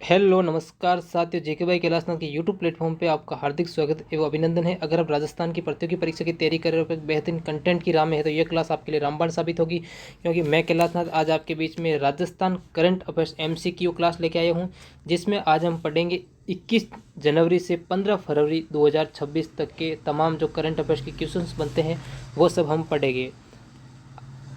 Hello नमस्कार साथियों, जेके भाई कैलाशनाथ के यूट्यूब प्लेटफॉर्म पे आपका हार्दिक स्वागत एवं अभिनंदन है। अगर आप राजस्थान की प्रतियोगी परीक्षा की तैयारी कर रहे हो, बेहतरीन कंटेंट की राह में है तो ये क्लास आपके लिए रामबाण साबित होगी, क्योंकि मैं कैलाशनाथ आज आपके बीच में Rajasthan current affairs MCQ class लेके आया हूँ, जिसमें आज हम पढ़ेंगे 21 जनवरी से 15 फरवरी 2026 तक के तमाम जो करंट अफेयर्स के क्वेश्चंस बनते हैं वो सब हम पढ़ेंगे।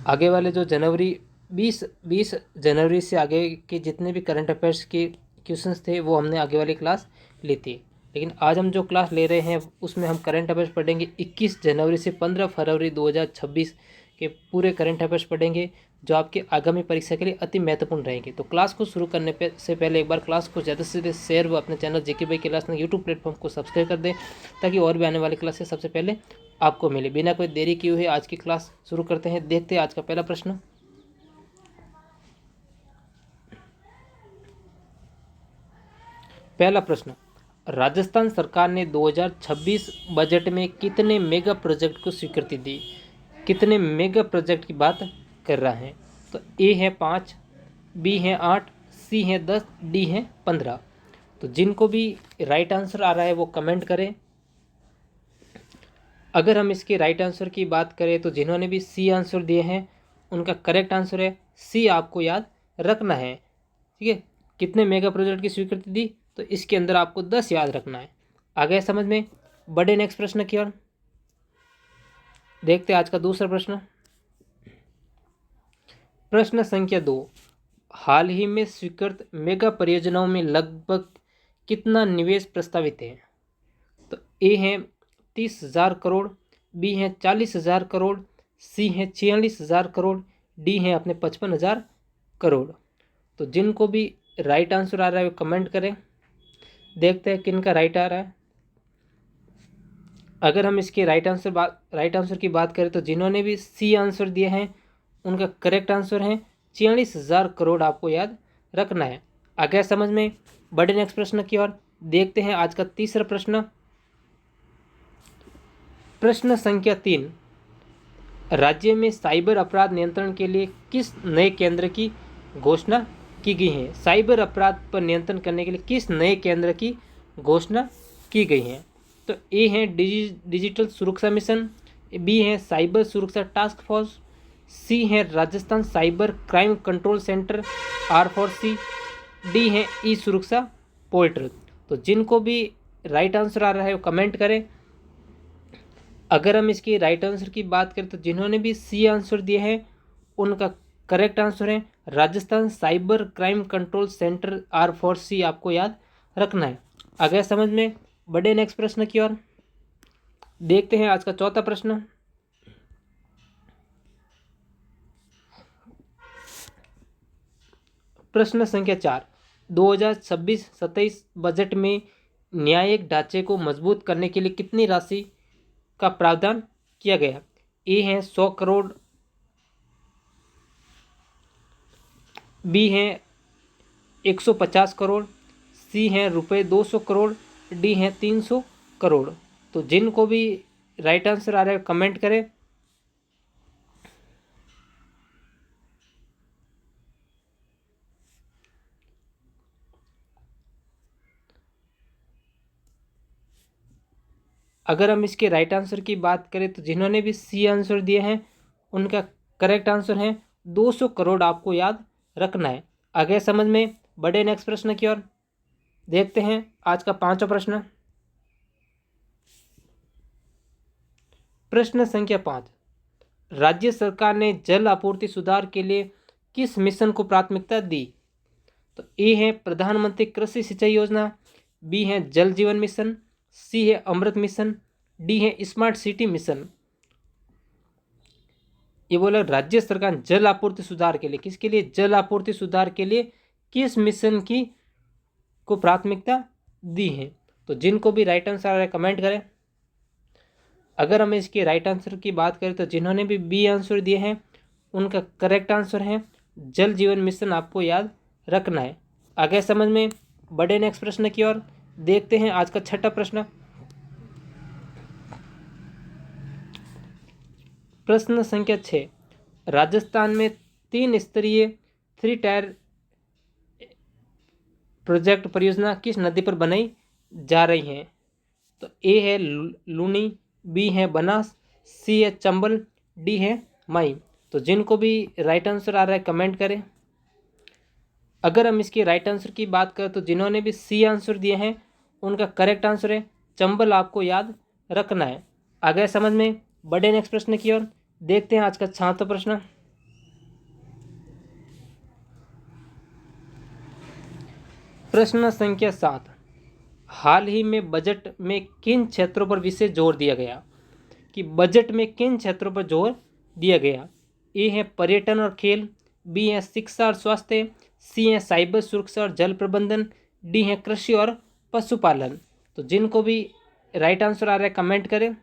आगे वाले जो जनवरी 20 जनवरी से आगे के जितने भी करंट अफेयर्स के क्वेश्चंस थे वो हमने आगे वाली क्लास ली थी, लेकिन आज हम जो क्लास ले रहे हैं उसमें हम करंट अफेयर्स पढ़ेंगे 21 जनवरी से 15 फरवरी 2026 के पूरे करंट अफेयर्स पढ़ेंगे, जो आपके आगामी परीक्षा के लिए अति महत्वपूर्ण रहेंगे। तो क्लास को शुरू करने से पहले एक बार क्लास को ज़्यादा से ज़्यादा शेयर व अपने चैनल जेके भाई क्लास ने यूट्यूब प्लेटफॉर्म को सब्सक्राइब कर दें, ताकि और भी आने वाली क्लासेस सबसे पहले आपको मिले। बिना कोई देरी किए हुए आज की क्लास शुरू करते हैं। देखते हैं आज का पहला प्रश्न। पहला प्रश्न, राजस्थान सरकार ने 2026 बजट में कितने मेगा प्रोजेक्ट को स्वीकृति दी? कितने मेगा प्रोजेक्ट की बात कर रहा है? तो ए है 5, बी है 8, सी है 10, डी है 15। तो जिनको भी राइट आंसर आ रहा है वो कमेंट करें। अगर हम इसके राइट आंसर की बात करें तो जिन्होंने भी सी आंसर दिए हैं उनका करेक्ट आंसर है सी, आपको याद रखना है। ठीक है, कितने मेगा प्रोजेक्ट की स्वीकृति दी? तो इसके अंदर आपको 10 याद रखना है। आ गया समझ में? बड़े नेक्स्ट प्रश्न की ओर देखते हैं। आज का दूसरा प्रश्न, प्रश्न संख्या 2, हाल ही में स्वीकृत मेगा परियोजनाओं में लगभग कितना निवेश प्रस्तावित है? तो ए है 30,000 करोड़, बी है 40,000 करोड़, सी है 46,000 करोड़, डी है अपने 55,000 करोड़। तो जिनको भी राइट आंसर आ रहा है वो कमेंट करें। देखते हैं किन का राइट आ रहा है। अगर हम इसके राइट आंसर की बात करें तो जिन्होंने भी सी आंसर दिए हैं उनका करेक्ट आंसर है 46,000 करोड़, आपको याद रखना है। आ गया समझ में? बढ़े नेक्स्ट प्रश्न की ओर देखते हैं। आज का तीसरा प्रश्न, प्रश्न संख्या 3, राज्य में साइबर अपराध नियंत्रण के लिए किस नए केंद्र की घोषणा की गई है? साइबर अपराध पर नियंत्रण करने के लिए किस नए केंद्र की घोषणा की गई है? तो ए है डिजिटल सुरक्षा मिशन, बी है साइबर सुरक्षा टास्क फोर्स, सी है Rajasthan cyber crime control centre R4C, D है ई सुरक्षा पोर्टल। तो जिनको भी राइट आंसर आ रहा है वो कमेंट करें। अगर हम इसकी राइट आंसर की बात करें तो जिन्होंने भी सी आंसर दिए हैं उनका करेक्ट आंसर है Rajasthan cyber crime control centre R4C, आपको याद रखना है। अगर समझ में? बढ़े नेक्स्ट प्रश्न की ओर देखते हैं। आज का चौथा प्रश्न, प्रश्न संख्या 4, 2026-27 बजट में न्यायिक ढांचे को मजबूत करने के लिए कितनी राशि का प्रावधान किया गया? ए है 100 करोड़, बी है 150 करोड़, सी है रुपये 200 करोड़, डी है 300 करोड़। तो जिनको भी राइट आंसर आ रहा है कमेंट करें। अगर हम इसके राइट आंसर की बात करें तो जिन्होंने भी सी आंसर दिए हैं उनका करेक्ट आंसर है 200 करोड़, आपको याद रखना है। आगे समझ में? बढ़े नेक्स्ट प्रश्न की ओर देखते हैं। आज का पांचवा प्रश्न, प्रश्न संख्या 5, राज्य सरकार ने जल आपूर्ति सुधार के लिए किस मिशन को प्राथमिकता दी? तो ए है प्रधानमंत्री कृषि सिंचाई योजना, बी है जल जीवन मिशन, सी है अमृत मिशन, डी है स्मार्ट सिटी मिशन। ये बोला राज्य सरकार जल आपूर्ति सुधार के लिए, किसके लिए? जल आपूर्ति सुधार के लिए किस मिशन की को प्राथमिकता दी है? तो जिनको भी राइट आंसर आ रहा है कमेंट करें। अगर हम इसके राइट आंसर की बात करें तो जिन्होंने भी बी आंसर दिए हैं उनका करेक्ट आंसर है जल जीवन मिशन, आपको याद रखना है। आगे समझ में? बढ़े नेक्स्ट प्रश्न की ओर देखते हैं। आज का छठा प्रश्न, प्रश्न संख्या 6, राजस्थान में 3 स्तरीय 3 टायर प्रोजेक्ट परियोजना किस नदी पर बनाई जा रही है? तो ए है लूनी, बी है बनास, सी है चंबल, डी है माई। तो जिनको भी राइट आंसर आ रहा है कमेंट करें। अगर हम इसके राइट आंसर की बात करें तो जिन्होंने भी सी आंसर दिए हैं उनका करेक्ट आंसर है चंबल, आपको याद रखना है। आगे समझ में, बढ़े नेक्स्ट प्रश्न की ओर। देखते हैं आज का 6वां प्रश्न। प्रश्न संख्या 7, हाल ही में बजट में किन क्षेत्रों पर विशेष जोर दिया गया? कि बजट में किन क्षेत्रों पर जोर दिया गया? ए है पर्यटन और खेल, बी है शिक्षा और स्वास्थ्य, सी है साइबर सुरक्षा और जल प्रबंधन, डी है कृषि और पशुपालन। तो जिनको भी राइट आंसर आ रहा है कमेंट करें।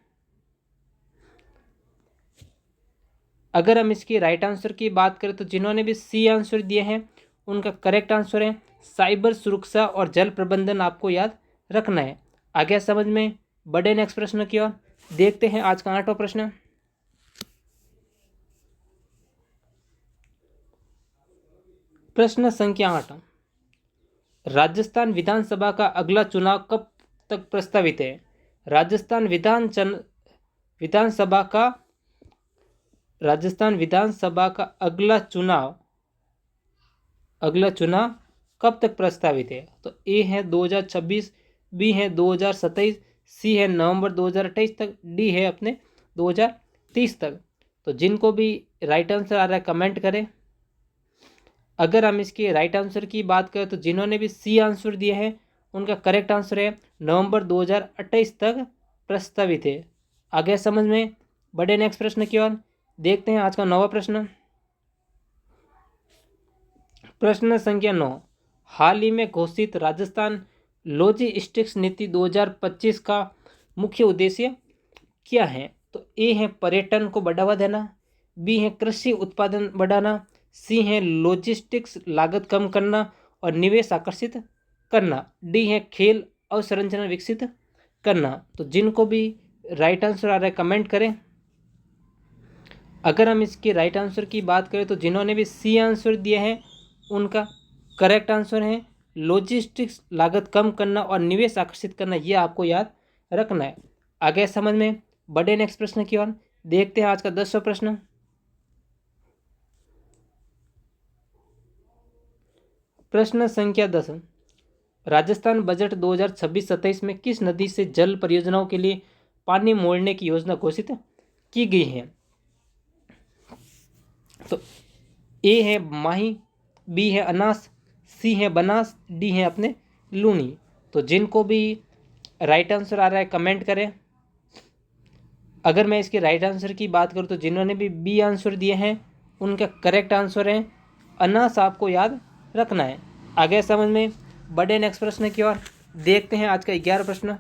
अगर हम इसकी राइट आंसर की बात करें तो जिन्होंने भी सी आंसर दिए हैं उनका करेक्ट आंसर है साइबर सुरक्षा और जल प्रबंधन, आपको याद रखना है। आगे समझ में, बढ़े नेक्स्ट प्रश्न की ओर। देखते हैं आज का 8वां प्रश्न। प्रश्न संख्या 8, राजस्थान विधानसभा का अगला चुनाव कब तक प्रस्तावित है? राजस्थान विधानसभा का अगला चुनाव कब तक प्रस्तावित है? तो ए है 2026, बी है 2027, सी है नवंबर 2028 तक, डी है अपने 2030 तक। तो जिनको भी राइट आंसर आ रहा है कमेंट करें। अगर हम इसके राइट आंसर की बात करें तो जिन्होंने भी सी आंसर दिया है उनका करेक्ट आंसर है नवंबर 2028 तक प्रस्तावित है। आगे समझ में, बढ़े नेक्स्ट प्रश्न की ओर। देखते हैं आज का 9वां प्रश्न। प्रश्न संख्या 9, हाल ही में घोषित राजस्थान लॉजिस्टिक्स नीति 2025 का मुख्य उद्देश्य क्या है? तो ए है पर्यटन को बढ़ावा देना, बी है कृषि उत्पादन बढ़ाना, सी है लॉजिस्टिक्स लागत कम करना और निवेश आकर्षित करना, डी है खेल अवसंरचना विकसित करना। तो जिनको भी राइट आंसर आ रहा है कमेंट करें। अगर हम इसके राइट आंसर की बात करें तो जिन्होंने भी सी आंसर दिया है उनका करेक्ट आंसर है लॉजिस्टिक्स लागत कम करना और निवेश आकर्षित करना, ये आपको याद रखना है। आगे समझ में, बढ़े नेक्स्ट प्रश्न की ओर। देखते हैं आज का 10वां प्रश्न। प्रश्न संख्या 10, राजस्थान बजट 2026-27 में किस नदी से जल परियोजनाओं के लिए पानी मोड़ने की योजना घोषित की गई है? तो ए है माही, बी है अनास, सी है बनास, डी है अपने लूनी। तो जिनको भी राइट आंसर आ रहा है कमेंट करें। अगर मैं इसके राइट आंसर की बात करूं तो जिन्होंने भी बी आंसर दिए हैं उनका करेक्ट आंसर है अनास, आपको याद रखना है। आगे समझ में, बढ़े नेक्स्ट प्रश्न की ओर। देखते हैं आज का 11वां प्रश्न।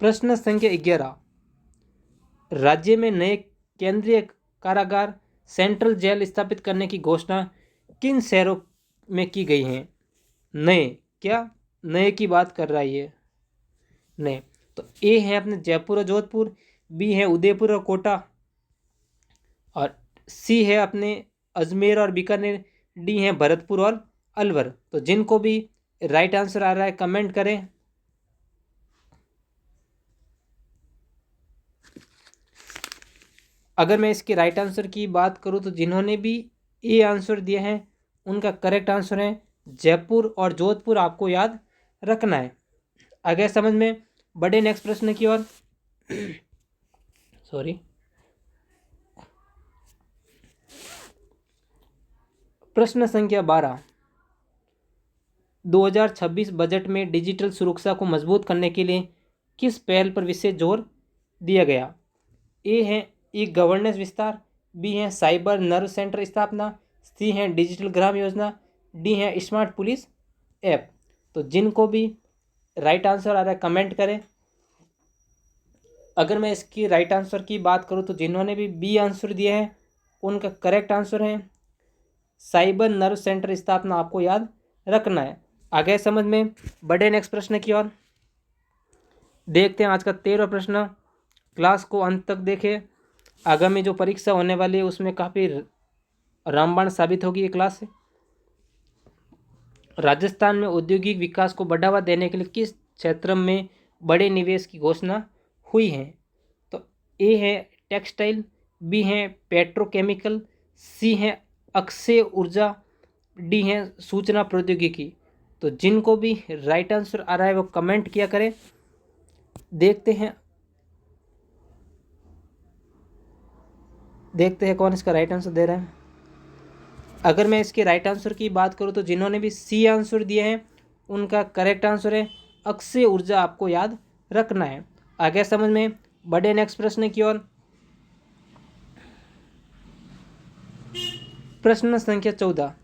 प्रश्न संख्या 11, राज्य में नए केंद्रीय कारागार सेंट्रल जेल स्थापित करने की घोषणा किन शहरों में की गई है? नए, क्या नए की बात कर रहा है ये? नए। तो ए है अपने जयपुर और जोधपुर, बी है उदयपुर और कोटा, और सी है अपने अजमेर और बीकानेर, डी है भरतपुर और अलवर। तो जिनको भी राइट आंसर आ रहा है कमेंट करें। अगर मैं इसके राइट आंसर की बात करूं तो जिन्होंने भी ए आंसर दिया है उनका करेक्ट आंसर है जयपुर और जोधपुर, आपको याद रखना है। आगे समझ में, बढ़े नेक्स्ट प्रश्न की ओर। सॉरी, प्रश्न संख्या 12, 2026 बजट में डिजिटल सुरक्षा को मजबूत करने के लिए किस पहल पर विशेष जोर दिया गया? ए है ई गवर्नेंस विस्तार, बी है साइबर नर्व सेंटर स्थापना, सी है डिजिटल ग्राम योजना, डी है स्मार्ट पुलिस ऐप। तो जिनको भी राइट आंसर आ रहा है कमेंट करें। अगर मैं इसकी राइट आंसर की बात करूं तो जिन्होंने भी बी आंसर दिया है उनका करेक्ट आंसर है साइबर नर्व सेंटर स्थापना, आपको याद रखना है। आगे समझ में, बढ़े नेक्स्ट प्रश्न की ओर। देखते हैं आज का 13वां प्रश्न। क्लास को अंत तक देखें। आगामी जो परीक्षा होने वाली है उसमें काफ़ी रामबाण साबित होगी ये क्लास से। राजस्थान में औद्योगिक विकास को बढ़ावा देने के लिए किस क्षेत्र में बड़े निवेश की घोषणा हुई है? तो ए है टेक्सटाइल, बी है पेट्रोकेमिकल, सी है अक्षय ऊर्जा, डी है सूचना प्रौद्योगिकी। तो जिनको भी राइट आंसर आ रहा है वो कमेंट किया करें। देखते हैं कौन इसका राइट आंसर दे रहा है। अगर मैं इसके राइट आंसर की बात करूं तो जिन्होंने भी सी आंसर दिए हैं उनका करेक्ट आंसर है अक्षय ऊर्जा, आपको याद रखना है। आगे समझ में, बढ़े नेक्स्ट प्रश्न की ओर। प्रश्न संख्या 14,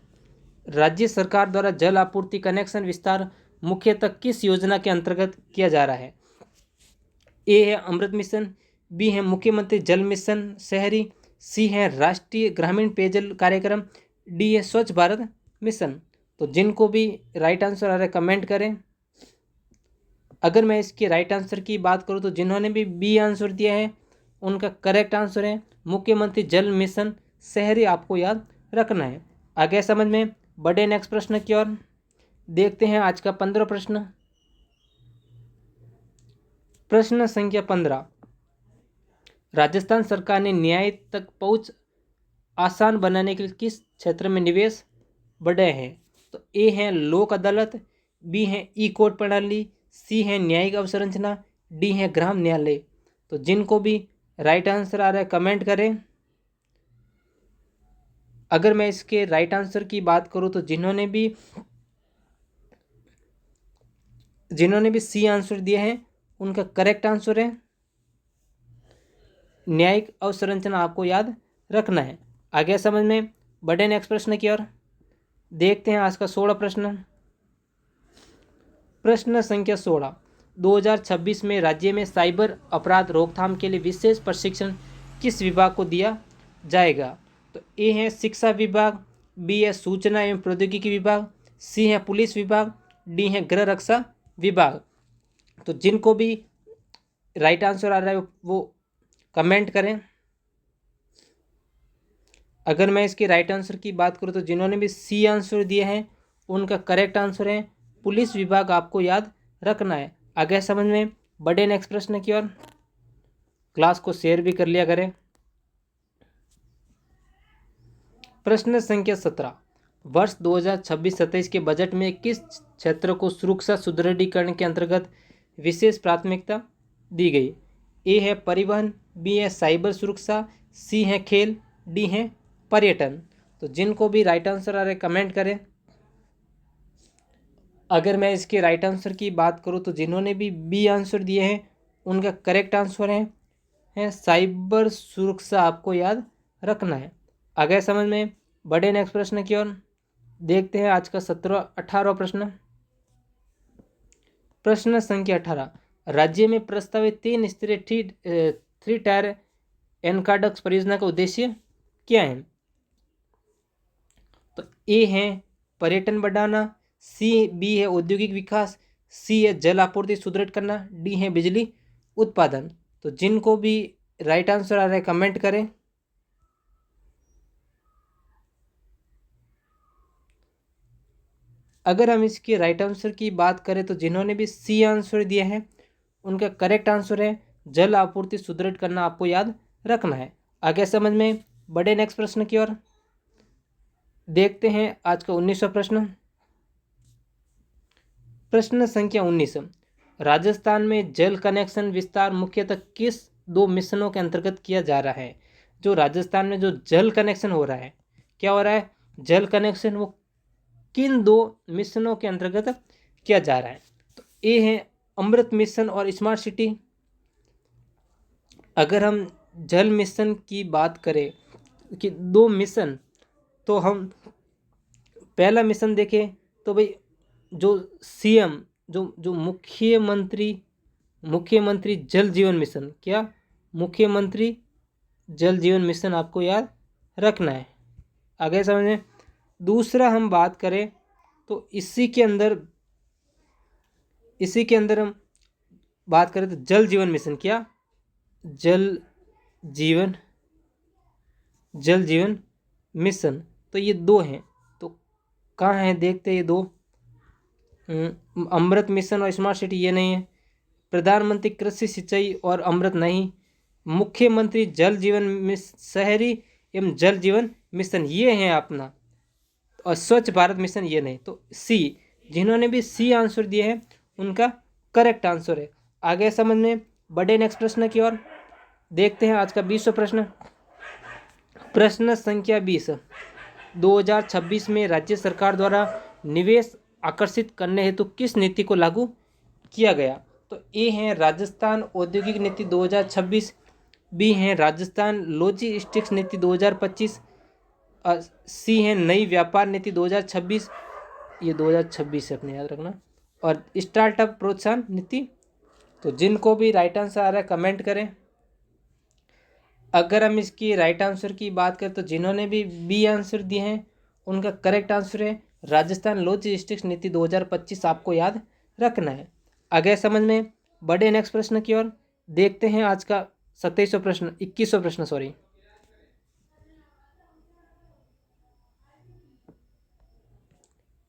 राज्य सरकार द्वारा जल आपूर्ति कनेक्शन विस्तार मुख्यतः किस योजना के अंतर्गत किया जा रहा है? ए है अमृत मिशन, बी है मुख्यमंत्री जल मिशन शहरी, सी है राष्ट्रीय ग्रामीण पेयजल कार्यक्रम, डी है स्वच्छ भारत मिशन। तो जिनको भी राइट आंसर आ रहा है कमेंट करें। अगर मैं इसके राइट आंसर की बात करूं तो जिन्होंने भी बी आंसर दिया है उनका करेक्ट आंसर है मुख्यमंत्री जल मिशन शहरी, आपको याद रखना है। आगे समझ में, बढ़े नेक्स्ट प्रश्न की ओर। देखते हैं आज का 15 प्रश्न। प्रश्न संख्या 15, राजस्थान सरकार ने न्याय तक पहुंच आसान बनाने के लिए किस क्षेत्र में निवेश बढ़े हैं? तो ए है लोक अदालत, बी है ई कोर्ट प्रणाली, सी है न्यायिक अवसंरचना, डी है ग्राम न्यायालय। तो जिनको भी राइट आंसर आ रहा है कमेंट करें। अगर मैं इसके राइट आंसर की बात करूं तो जिन्होंने भी सी आंसर दिया है उनका करेक्ट आंसर है न्यायिक अवसंरचना, आपको याद रखना है। आगे समझ में, बढ़े नेक्स्ट प्रश्न की ओर। देखते हैं आज का 16 प्रश्न। प्रश्न संख्या 16, 2026 में राज्य में साइबर अपराध रोकथाम के लिए विशेष प्रशिक्षण किस विभाग को दिया जाएगा? तो ए है शिक्षा विभाग, बी है सूचना एवं प्रौद्योगिकी विभाग, सी है पुलिस विभाग, डी है गृह रक्षा विभाग। तो जिनको भी राइट आंसर आ रहा है वो कमेंट करें। अगर मैं इसके राइट आंसर की बात करूं तो जिन्होंने भी सी आंसर दिए हैं उनका करेक्ट आंसर है पुलिस विभाग, आपको याद रखना है। आगे समझ में, बढ़े नेक्स्ट प्रश्न की ओर। क्लास को शेयर भी कर लिया करें। प्रश्न संख्या 17, वर्ष 2026-27 के बजट में किस क्षेत्र को सुरक्षा सुदृढ़ीकरण के अंतर्गत विशेष प्राथमिकता दी गई? ए है परिवहन, बी है साइबर सुरक्षा, सी है खेल, डी है पर्यटन। तो जिनको भी राइट आंसर आ रहे कमेंट करें। अगर मैं इसके राइट आंसर की बात करूं तो जिन्होंने भी बी आंसर दिए हैं उनका करेक्ट आंसर है साइबर सुरक्षा, आपको याद रखना है। आगे समझ में, बढ़े नेक्स्ट प्रश्न की ओर। देखते हैं आज का 18वां प्रश्न। प्रश्न संख्या 18, राज्य में प्रस्तावित 3 स्तरीय थ्री टायर एनकाडक्स परियोजना का उद्देश्य क्या है? तो ए है पर्यटन बढ़ाना, बी है औद्योगिक विकास, सी है जल आपूर्ति सुदृढ़ करना, डी है बिजली उत्पादन। तो जिनको भी राइट आंसर आ रहा है कमेंट करें। अगर हम इसके राइट आंसर की बात करें तो जिन्होंने भी सी आंसर दिया है उनका करेक्ट आंसर है जल आपूर्ति सुदृढ़ करना, आपको याद रखना है। आगे समझ में, बढ़े नेक्स्ट प्रश्न की ओर। देखते हैं आज का 19वां प्रश्न। प्रश्न संख्या 19, राजस्थान में जल कनेक्शन विस्तार मुख्यतः किस 2 मिशनों के अंतर्गत किया जा रहा है? जो राजस्थान में जो जल कनेक्शन हो रहा है, क्या हो रहा है? जल कनेक्शन वो किन 2 मिशनों के अंतर्गत किया जा रहा है? तो ए है अमृत मिशन और स्मार्ट सिटी। अगर हम जल मिशन की बात करें कि 2 मिशन, तो हम पहला मिशन देखें तो भाई जो सीएम जो मुख्यमंत्री जल जीवन मिशन, क्या मुख्यमंत्री जल जीवन मिशन, आपको याद रखना है। आगे समझें। दूसरा हम बात करें तो इसी के अंदर हम बात करें तो जल जीवन मिशन, क्या जल जीवन मिशन। तो ये 2 हैं, तो कहाँ हैं देखते हैं ये 2। अमृत मिशन और स्मार्ट सिटी ये नहीं है, प्रधानमंत्री कृषि सिंचाई और अमृत नहीं, मुख्यमंत्री जल जीवन शहरी एवं जल जीवन मिशन ये हैं अपना, और स्वच्छ भारत मिशन ये नहीं। तो सी, जिन्होंने भी सी आंसर दिए हैं उनका करेक्ट आंसर है। आगे समझ में, बढ़े नेक्स्ट प्रश्न की ओर। देखते हैं आज का 20वां प्रश्न। प्रश्न संख्या 20, 2026 में राज्य सरकार द्वारा निवेश आकर्षित करने हेतु किस नीति को लागू किया गया? तो ए है राजस्थान औद्योगिक नीति 2026, बी है राजस्थान लॉजिस्टिक्स नीति 2025, सी है नई व्यापार नीति 2026, ये 2026 है अपने याद रखना, और स्टार्टअप प्रोत्साहन नीति। तो जिनको भी राइट आंसर आ रहा है कमेंट करें। अगर हम इसकी राइट आंसर की बात करें तो जिन्होंने भी बी आंसर दिए हैं उनका करेक्ट आंसर है राजस्थान लॉजिस्टिक्स नीति 2025, आपको याद रखना है। आगे समझ में, बढ़े नेक्स्ट प्रश्न की ओर। देखते हैं आज का 27वां प्रश्न, 21वां प्रश्न सॉरी।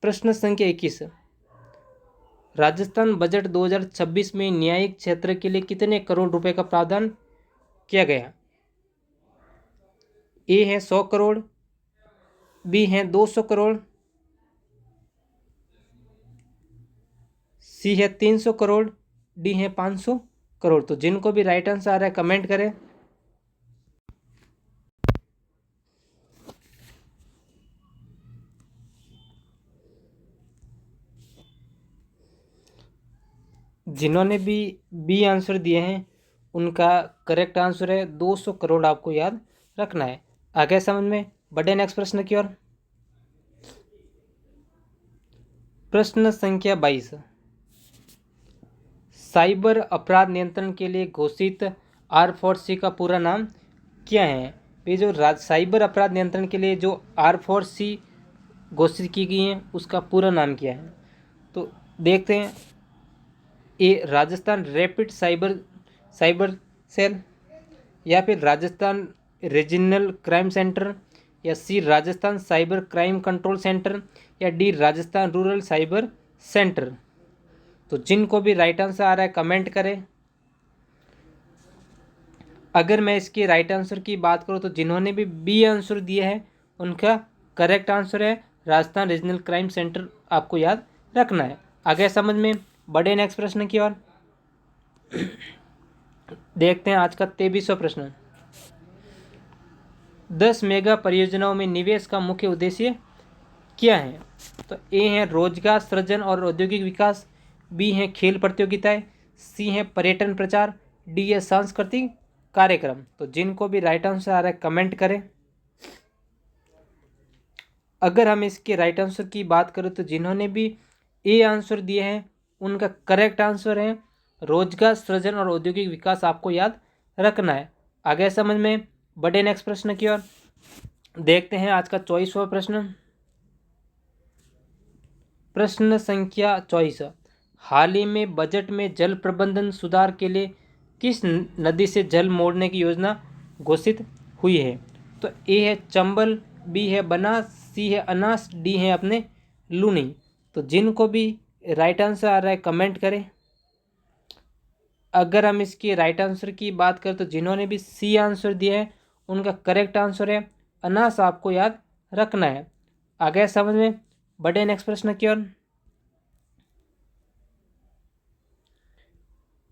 प्रश्न संख्या 21, राजस्थान बजट 2026 में न्यायिक क्षेत्र के लिए कितने करोड़ रुपए का प्रावधान किया गया? ए है 100 करोड़, बी है 200 करोड़, सी है 300 करोड़, डी है 500 करोड़। तो जिनको भी राइट आंसर आ रहा है कमेंट करें। जिन्होंने भी बी आंसर दिए हैं उनका करेक्ट आंसर है 200 करोड़, आपको याद रखना है। आगे समझ में, बढ़े नेक्स्ट प्रश्न की ओर। प्रश्न संख्या 22, साइबर अपराध नियंत्रण के लिए घोषित R4C का पूरा नाम क्या है? ये जो साइबर अपराध नियंत्रण के लिए जो R4C घोषित की गई है उसका पूरा नाम क्या है? तो देखते हैं, A Rajasthan rapid cyber cell, या फिर राजस्थान रीजनल क्राइम सेंटर, या C Rajasthan cyber crime control centre, या D Rajasthan rural cyber centre. तो जिनको भी राइट आंसर आ रहा है कमेंट करें। अगर मैं इसके राइट आंसर की बात करूं तो जिन्होंने भी बी आंसर दिया है उनका करेक्ट आंसर है राजस्थान रीजनल क्राइम सेंटर, आपको याद रखना है। आगे समझ में, बढ़े नेक्स्ट प्रश्न की ओर। देखते हैं आज का 23वां प्रश्न, 10 मेगा परियोजनाओं में निवेश का मुख्य उद्देश्य क्या है? तो ए है रोजगार सृजन और औद्योगिक विकास, बी है खेल प्रतियोगिताएं, सी है पर्यटन प्रचार, डी है सांस्कृतिक कार्यक्रम। तो जिनको भी राइट आंसर आ रहा है कमेंट करें। अगर हम इसके राइट आंसर की बात करें तो जिन्होंने भी ए आंसर दिए हैं उनका करेक्ट आंसर है रोजगार सृजन और औद्योगिक विकास, आपको याद रखना है। आगे समझ में, बढ़े नेक्स्ट प्रश्न की ओर। देखते हैं आज का 24वां प्रश्न। प्रश्न संख्या 24, हाल ही में बजट में जल प्रबंधन सुधार के लिए किस नदी से जल मोड़ने की योजना घोषित हुई है? तो ए है चंबल, बी है बनास, सी है अनास, डी है अपने लूनी। तो जिनको भी राइट आंसर आ रहा है कमेंट करें। अगर हम इसकी राइट आंसर की बात करें तो जिन्होंने भी सी आंसर दिया है उनका करेक्ट आंसर है अनास, आपको याद रखना है। आगे समझ में, बढ़े नेक्स्ट प्रश्न की ओर।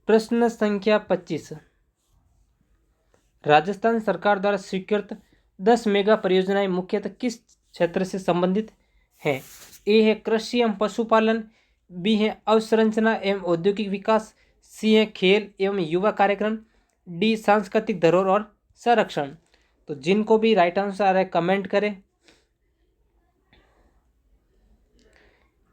प्रश्न संख्या 25, राजस्थान सरकार द्वारा स्वीकृत 10 मेगा परियोजनाएं मुख्यतः किस क्षेत्र से संबंधित हैं? ए है कृषि एवं पशुपालन, बी है अवसंरचना एवं औद्योगिक विकास, सी है खेल एवं युवा कार्यक्रम, डी सांस्कृतिक धरोहर और संरक्षण। तो जिनको भी राइट आंसर आ रहा है कमेंट करें।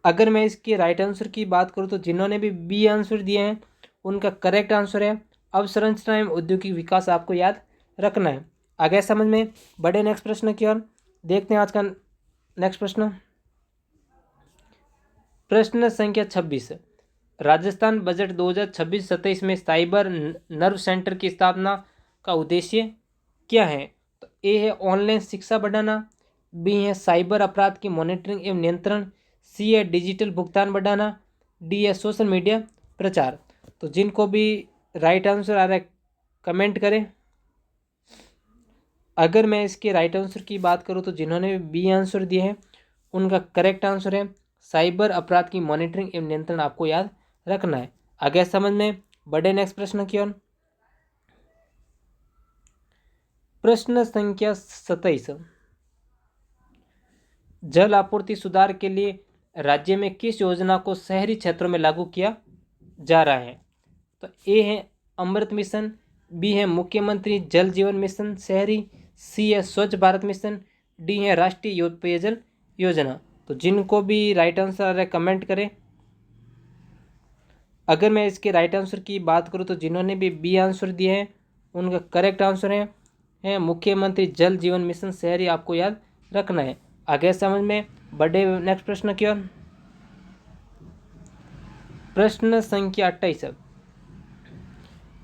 अगर मैं इसके राइट आंसर की बात करूं तो जिन्होंने भी बी आंसर दिए हैं उनका करेक्ट आंसर है अवसंरचना एवं औद्योगिक विकास, आपको याद रखना है। आगे समझ में, बढ़े नेक्स्ट प्रश्न की ओर। देखते हैं आज का नेक्स्ट प्रश्न। प्रश्न संख्या 26, राजस्थान बजट 2026-27 में साइबर नर्व सेंटर की स्थापना का उद्देश्य क्या है? तो ए है ऑनलाइन शिक्षा बढ़ाना, बी है साइबर अपराध की मॉनिटरिंग एवं नियंत्रण, सी है डिजिटल भुगतान बढ़ाना, डी है सोशल मीडिया प्रचार। तो जिनको भी राइट आंसर आ रहा है कमेंट करें। अगर मैं इसके राइट आंसर की बात करूं तो जिन्होंने बी आंसर दिए हैं उनका करेक्ट आंसर है साइबर अपराध की मॉनिटरिंग एवं नियंत्रण आपको याद रखना है। आगे समझ में, बढ़े नेक्स्ट प्रश्न की ओर। प्रश्न संख्या 27, जल आपूर्ति सुधार के लिए राज्य में किस योजना को शहरी क्षेत्रों में लागू किया जा रहा है? तो ए है अमृत मिशन, बी है मुख्यमंत्री जल जीवन मिशन शहरी, सी है स्वच्छ भारत मिशन, डी है राष्ट्रीय पेयजल योजना। तो जिनको भी राइट आंसर आ रहा है कमेंट करें। अगर मैं इसके राइट आंसर की बात करूं तो जिन्होंने भी बी आंसर दिए हैं उनका करेक्ट आंसर है मुख्यमंत्री जल जीवन मिशन शहरी आपको याद रखना है। आगे समझ में, बढ़े नेक्स्ट प्रश्न की ओर। प्रश्न संख्या 28,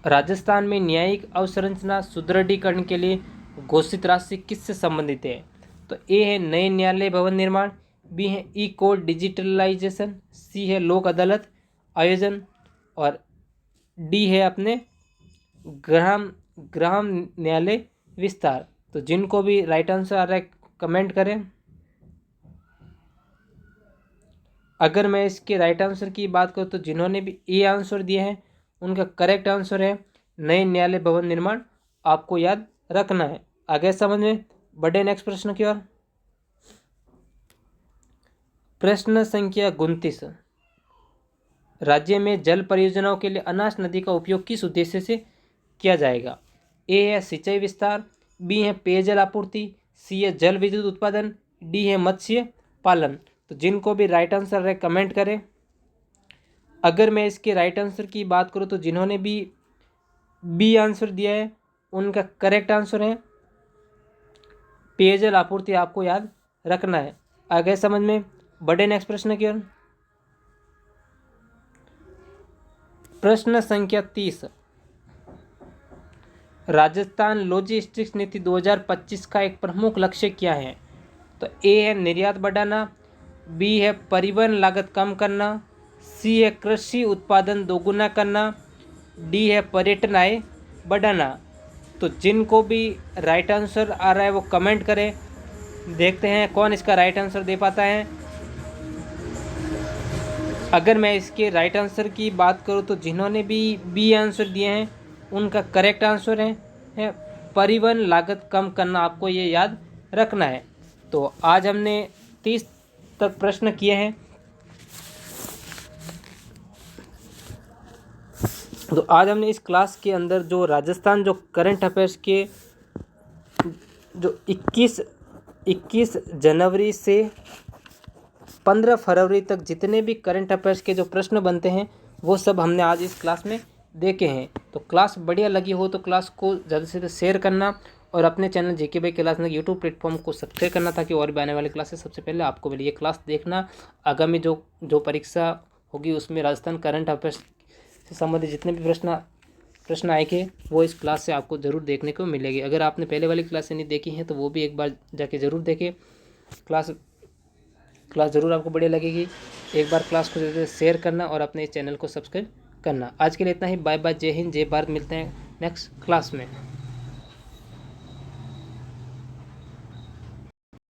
राजस्थान में न्यायिक अवसंरचना सुदृढ़ीकरण के लिए घोषित राशि किससे संबंधित है? तो ए है नए न्यायालय भवन निर्माण, बी है ई कोर्ट डिजिटलाइजेशन, सी है लोक अदालत आयोजन और डी है अपने ग्राम ग्राम न्यायालय विस्तार। तो जिनको भी राइट आंसर आ रहा है कमेंट करें। अगर मैं इसके राइट आंसर की बात करूँ तो जिन्होंने भी ए आंसर दिए हैं उनका करेक्ट आंसर है नए न्यायालय भवन निर्माण आपको याद रखना है। आगे समझ में, बढ़े नेक्स्ट प्रश्न की ओर। प्रश्न संख्या 29, राज्य में जल परियोजनाओं के लिए अनास नदी का उपयोग किस उद्देश्य से किया जाएगा? ए है सिंचाई विस्तार, बी है पेयजल आपूर्ति, सी है जल विद्युत उत्पादन, डी है मत्स्य पालन। तो जिनको भी राइट आंसर है कमेंट करें। अगर मैं इसके राइट आंसर की बात करूं तो जिन्होंने भी बी आंसर दिया है उनका करेक्ट आंसर है पेयजल आपूर्ति आपको याद रखना है। आगे समझ में, बढ़े नेक्स्ट प्रश्न की ओर। प्रश्न संख्या 30, राजस्थान लॉजिस्टिक्स नीति 2025 का एक प्रमुख लक्ष्य क्या है? तो ए है निर्यात बढ़ाना, बी है परिवहन लागत कम करना, सी है कृषि उत्पादन दोगुना करना, डी है पर्यटन आय बढ़ाना। तो जिनको भी राइट आंसर आ रहा है वो कमेंट करें। देखते हैं कौन इसका राइट आंसर दे पाता है। अगर मैं इसके राइट आंसर की बात करूं तो जिन्होंने भी बी आंसर दिए हैं उनका करेक्ट आंसर है परिवहन लागत कम करना आपको ये याद रखना है। तो आज हमने 30 तक प्रश्न किए हैं। तो आज हमने इस क्लास के अंदर जो राजस्थान जो करंट अफेयर्स के जो 21 जनवरी से 15 फरवरी तक जितने भी करंट अफेयर्स के जो प्रश्न बनते हैं वो सब हमने आज इस क्लास में देखे हैं। तो क्लास बढ़िया लगी हो तो क्लास को ज़्यादा से ज़्यादा शेयर करना और अपने चैनल जेके भाई क्लास में यूट्यूब प्लेटफॉर्म को सब्सक्राइब करना ताकि और भी आने वाले क्लासेस सबसे पहले आपको मिले। ये क्लास देखना, आगामी जो परीक्षा होगी उसमें राजस्थान करंट अफेयर्स से संबंधित जितने भी प्रश्न आएंगे वो इस क्लास से आपको ज़रूर देखने को मिलेगी। अगर आपने पहले वाली क्लासें नहीं देखी हैं तो वो भी एक बार जाके ज़रूर देखें। क्लास ज़रूर आपको बढ़िया लगेगी। एक बार क्लास को शेयर करना और अपने चैनल को सब्सक्राइब करना। आज के लिए इतना ही। बाय बाय, जय हिंद, जय भारत। मिलते हैं नेक्स्ट क्लास में।